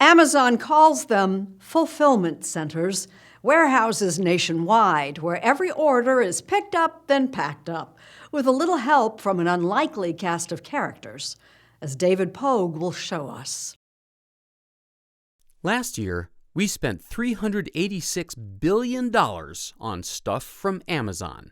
Amazon calls them fulfillment centers, warehouses nationwide where every order is picked up then packed up, with a little help from an unlikely cast of characters, as David Pogue will show us. Last year, we spent $386 billion on stuff from Amazon.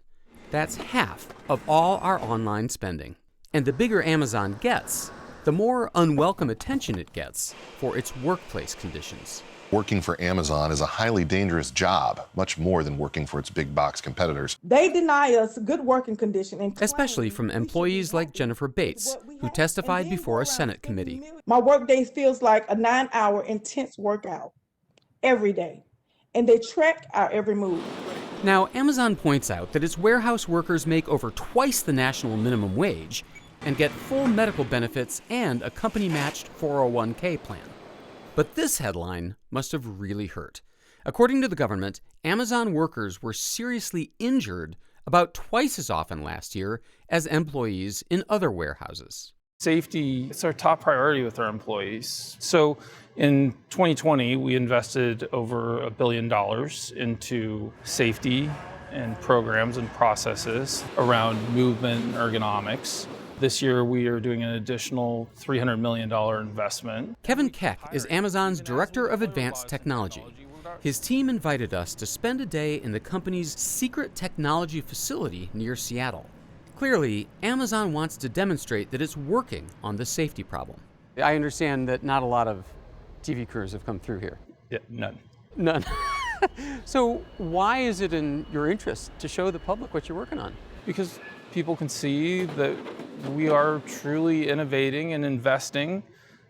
That's half of all our online spending. And the bigger Amazon gets, the more unwelcome attention it gets for its workplace conditions. Working for Amazon is a highly dangerous job, much more than working for its big box competitors. They deny us good working conditions. Especially from employees like Jennifer Bates, who testified before a Senate committee. My workday feels like a 9-hour intense workout every day, and they track our every move. Now, Amazon points out that its warehouse workers make over twice the national minimum wage and get full medical benefits and a company-matched 401k plan. But this headline must have really hurt. According to the government, Amazon workers were seriously injured about twice as often last year as employees in other warehouses. Safety is our top priority with our employees. So in 2020, we invested over $1 billion into safety and programs and processes around movement and ergonomics. This year, we are doing an additional $300 million investment. Kevin Keck is Amazon's Director of Advanced Technology. His team invited us to spend a day in the company's secret technology facility near Seattle. Clearly, Amazon wants to demonstrate that it's working on the safety problem. I understand that not a lot of TV crews have come through here. Yeah, none. None. So why is it in your interest to show the public what you're working on? Because people can see that we are truly innovating and investing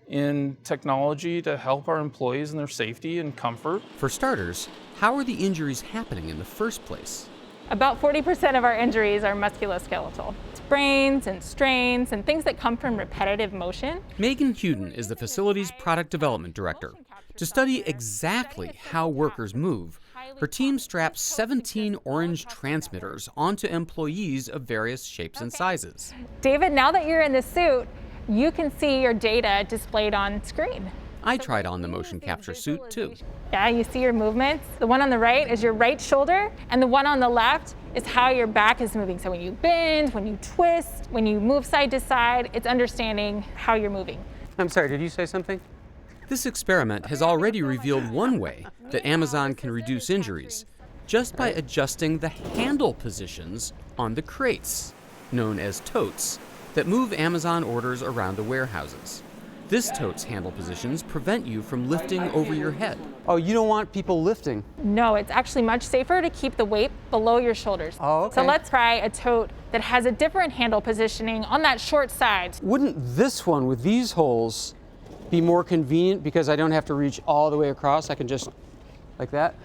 in technology to help our employees in their safety and comfort. For starters, how are the injuries happening in the first place? About 40% of our injuries are musculoskeletal. Sprains and strains and things that come from repetitive motion. Megan Huden is the facility's product development director. To study exactly how workers move, her team straps 17 orange transmitters onto employees of various shapes and sizes. David, now that you're in the suit, you can see your data displayed on screen. I tried on the motion capture suit too. Yeah, you see your movements. The one on the right is your right shoulder, and the one on the left is how your back is moving. So when you bend, when you twist, when you move side to side, it's understanding how you're moving. I'm sorry, did you say something? This experiment has already revealed one way that Amazon can reduce injuries, just by adjusting the handle positions on the crates, known as totes, that move Amazon orders around the warehouses. This tote's handle positions prevent you from lifting over your head. Oh, you don't want people lifting? No, it's actually much safer to keep the weight below your shoulders. Oh, okay. So let's try a tote that has a different handle positioning on that short side. Wouldn't this one with these holes be more convenient because I don't have to reach all the way across? I can just, like that?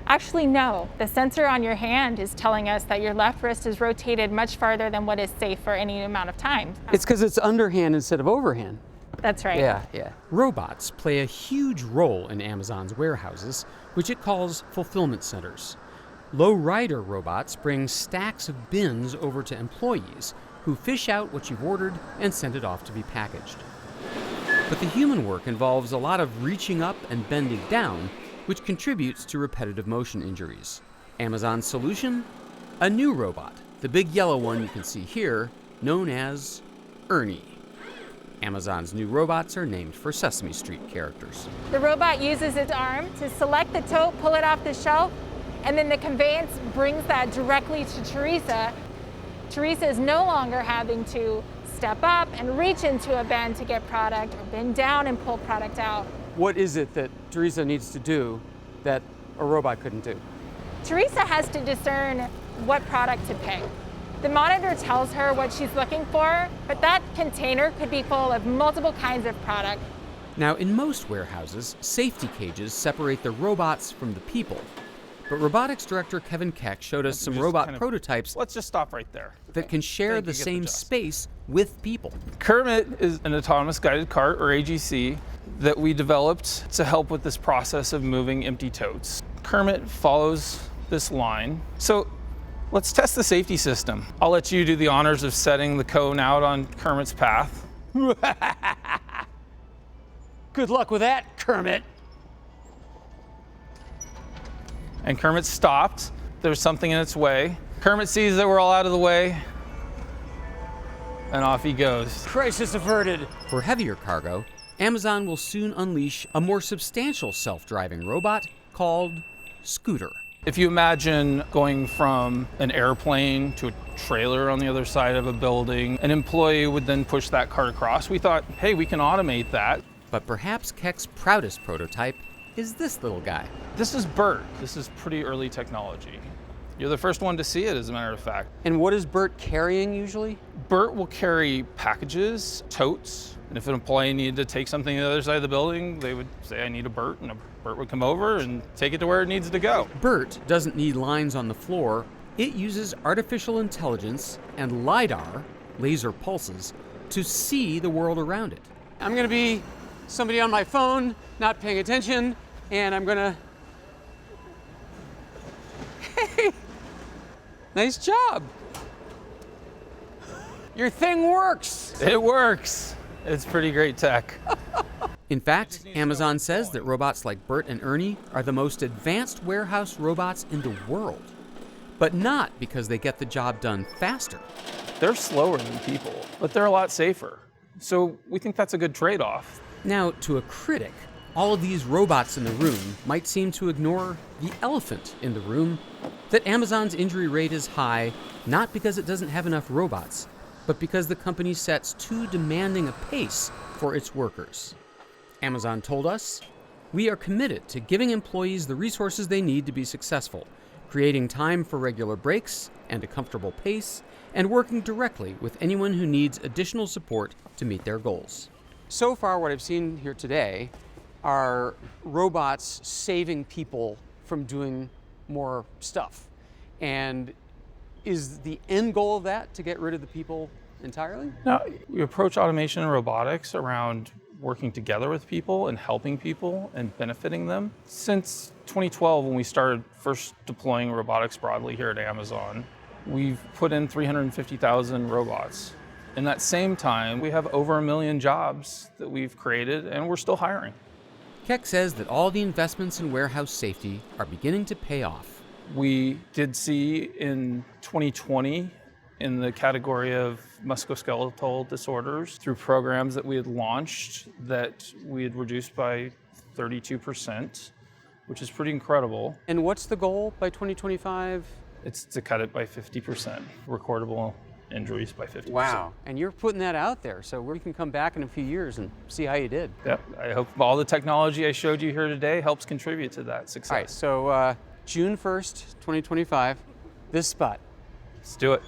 Actually, no. The sensor on your hand is telling us that your left wrist is rotated much farther than what is safe for any amount of time. It's because it's underhand instead of overhand. That's right. Yeah. Robots play a huge role in Amazon's warehouses, which it calls fulfillment centers. Low rider robots bring stacks of bins over to employees who fish out what you've ordered and send it off to be packaged. But the human work involves a lot of reaching up and bending down, which contributes to repetitive motion injuries. Amazon's solution? A new robot, the big yellow one you can see here, known as Ernie. Amazon's new robots are named for Sesame Street characters. The robot uses its arm to select the tote, pull it off the shelf, and then the conveyance brings that directly to Teresa. Teresa is no longer having to step up and reach into a bin to get product or bend down and pull product out. What is it that Teresa needs to do that a robot couldn't do? Teresa has to discern what product to pick. The monitor tells her what she's looking for, but that container could be full of multiple kinds of product. Now, in most warehouses, safety cages separate the robots from the people. But robotics director Kevin Keck showed us some robot prototypes. Let's just stop right there. That can share the same space with people. Kermit is an autonomous guided cart, or AGC, that we developed to help with this process of moving empty totes. Kermit follows this line. So let's test the safety system. I'll let you do the honors of setting the cone out on Kermit's path. Good luck with that, Kermit. And Kermit stopped. There's something in its way. Kermit sees that we're all out of the way, and off he goes. Crisis averted. For heavier cargo, Amazon will soon unleash a more substantial self-driving robot called Scooter. If you imagine going from an airplane to a trailer on the other side of a building, an employee would then push that cart across. We thought, hey, we can automate that. But perhaps Keck's proudest prototype is this little guy. This is Bert. This is pretty early technology. You're the first one to see it, as a matter of fact. And what is Bert carrying usually? Bert will carry packages, totes, and if an employee needed to take something to the other side of the building, they would say, I need a Bert, and a Bert would come over and take it to where it needs to go. Bert doesn't need lines on the floor. It uses artificial intelligence and LiDAR, laser pulses, to see the world around it. I'm gonna be somebody on my phone, not paying attention, and I'm gonna... Hey! Nice job! Your thing works! It works. It's pretty great tech. In fact, Amazon says that robots like Bert and Ernie are the most advanced warehouse robots in the world. But not because they get the job done faster. They're slower than people, but they're a lot safer. So we think that's a good trade-off. Now, to a critic, all of these robots in the room might seem to ignore the elephant in the room, that Amazon's injury rate is high, not because it doesn't have enough robots, but because the company sets too demanding a pace for its workers. Amazon told us, we are committed to giving employees the resources they need to be successful, creating time for regular breaks and a comfortable pace, and working directly with anyone who needs additional support to meet their goals. So far, what I've seen here today are robots saving people from doing more stuff. And is the end goal of that to get rid of the people entirely? Now, we approach automation and robotics around working together with people and helping people and benefiting them. Since 2012, when we started first deploying robotics broadly here at Amazon, we've put in 350,000 robots. In that same time, we have over 1 million jobs that we've created, and we're still hiring. Keck says that all the investments in warehouse safety are beginning to pay off. We did see in 2020, in the category of musculoskeletal disorders, through programs that we had launched, that we had reduced by 32%, which is pretty incredible. And what's the goal by 2025? It's to cut it by 50%, recordable injuries by 50%. Wow, and you're putting that out there, so we can come back in a few years and see how you did. Yep, I hope all the technology I showed you here today helps contribute to that success. All right, so June 1st, 2025, this spot. Let's do it.